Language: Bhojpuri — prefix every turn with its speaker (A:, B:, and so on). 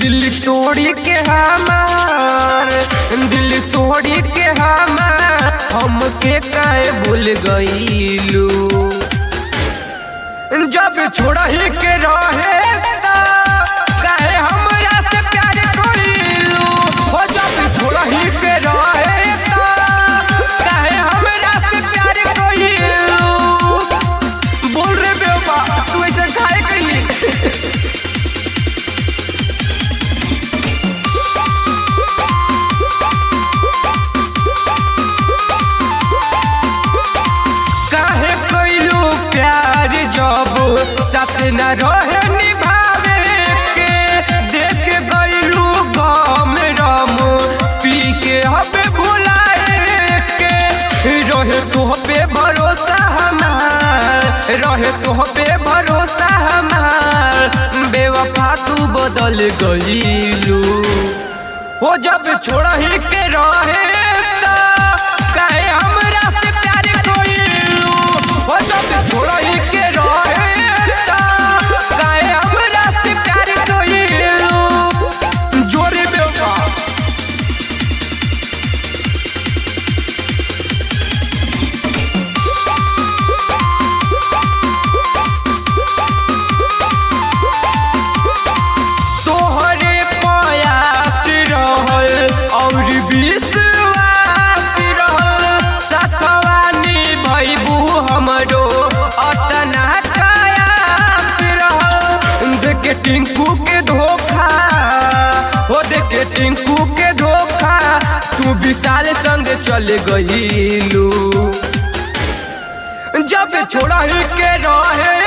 A: दिल तोड़ी के हमार, दिल तोड़ी के हमार, हमके काहे भूल गईलू। जब छोड़ा ही के रहे काहे हमरा से प्यार कईलू। हो जब छोड़ा ही के रहे काहे हमरा से प्यार कईलू। बोल रे बेवा तू ऐसे काहे कईली। साथ न रहे निभावे के, देख गईलू गम रम पी के हमें भुलाए के। रहे तुह पे भरोसा हमार, रहे तुह पे भरोसा हमार, बेवफा तू बदल गईलू। हो जब छोड़ा ही के रहे काहे हमरा से प्यार कईलू। हो जब छोड़ा ही के रहे टिंकू के धोखा, हो देखे टिंकू के धोखा, तू विशाल संग चल गईलू। जब छोड़ा ही के रहे